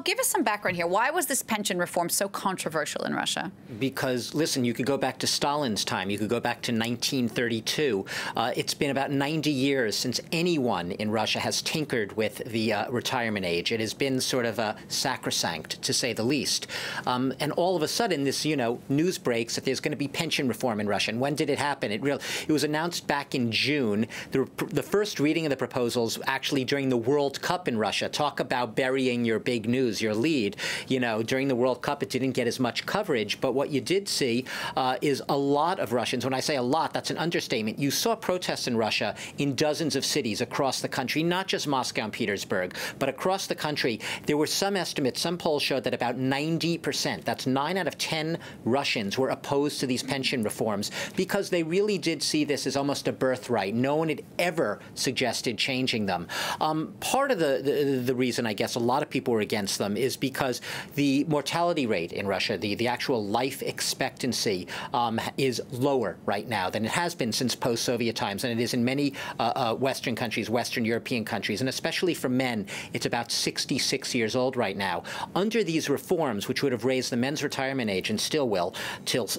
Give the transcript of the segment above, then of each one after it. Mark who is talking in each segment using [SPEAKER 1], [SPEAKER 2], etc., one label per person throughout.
[SPEAKER 1] give us some background here. Why was this pension reform so controversial in Russia?
[SPEAKER 2] Because, listen, you could go back to Stalin's time. You could go back to 1932. It's been about 90 years since anyone in Russia has tinkered with the retirement age. It has been sort of sacrosanct, to say the least. And all of a sudden, this, news breaks that there's going to be pension reform in Russia. And when did it happen? It was announced back in June. The first reading of the proposals actually during the World Cup in Russia. Talk about burying your big news, your lead. During the World Cup, it didn't get as much coverage. But what you did see is a lot of Russians. When I say a lot, that's an understatement. You saw protests in Russia in dozens of cities across the country, not just Moscow and Petersburg, but across the country. There were some estimates, some polls showed that about 90%, that's 9 out of 10 Russians, were opposed to these pension reforms because they really did see this as almost a birthright. No one had ever suggested changing them. Part of the reason, I guess, a lot of people were against them is because the mortality rate in Russia, the actual life expectancy, is lower right now than it has been since post-Soviet times, and it is in many Western countries, Western European countries, and especially for men, it's about 66 years old right now. Under these reforms, which would have raised the men's retirement age, and still will,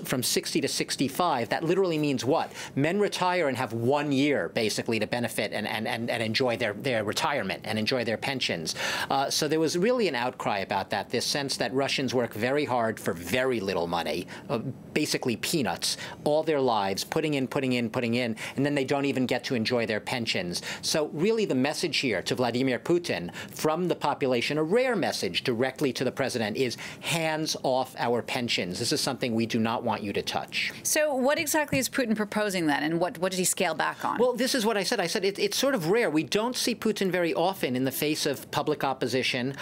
[SPEAKER 2] from 60 to 65, that literally means what? Men retire and have 1 year, basically, to benefit and enjoy their retirement and enjoy their pensions. So there was really an outcry about that, this sense that Russians work very hard for very little money, basically peanuts, all their lives, putting in, and then they don't even get to enjoy their pensions. So really the message here to Vladimir Putin from the population, a rare message directly to the president, is hands off our pensions. This is something we do not want you to touch.
[SPEAKER 1] So what exactly is Putin proposing then, and what did he scale back on?
[SPEAKER 2] Well, this is what I said. I said it's sort of rare. We don't see Putin very often in the face of public opposition,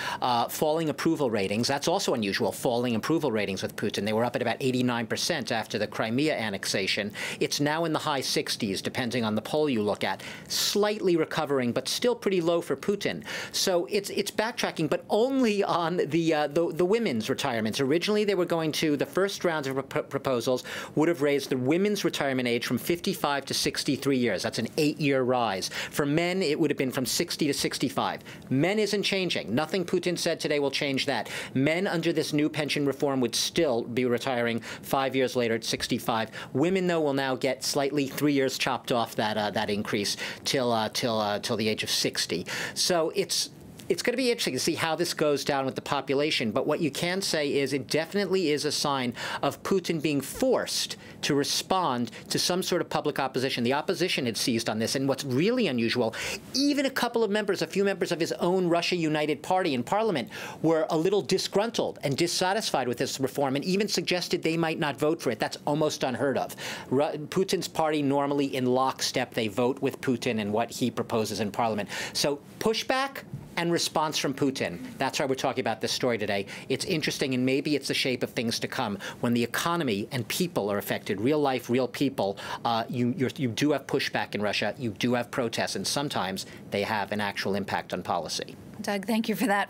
[SPEAKER 2] falling approval ratings. That's also unusual, falling approval ratings with Putin. They were up at about 89% after the Crimea annexation. It's now in the high 60s, depending on the poll you look at. Slightly recovering, but still pretty low for Putin. So it's backtracking, but only on the women's retirements. Originally, they were going to, the first round of proposals would have raised the women's retirement age from 55 to 63 years. That's an 8-year rise. For men, it would have been from 60 to 65. Men isn't changing. Nothing Putin said today will change that. Men under this new pension reform would still be retiring 5 years later at 65. Women, though, will now get slightly 3 years chopped off that increase till the age of 60. So it's going to be interesting to see how this goes down with the population. But what you can say is it definitely is a sign of Putin being forced to respond to some sort of public opposition. The opposition had seized on this. And what's really unusual, even a few members of his own Russia United Party in parliament were a little disgruntled and dissatisfied with this reform and even suggested they might not vote for it. That's almost unheard of. Putin's party normally in lockstep, they vote with Putin and what he proposes in parliament. So pushback and response from Putin. That's why we're talking about this story today. It's interesting, and maybe it's the shape of things to come. When the economy and people are affected, real life, real people, you do have pushback in Russia. You do have protests, and sometimes they have an actual impact on policy.
[SPEAKER 1] Doug, thank you for that.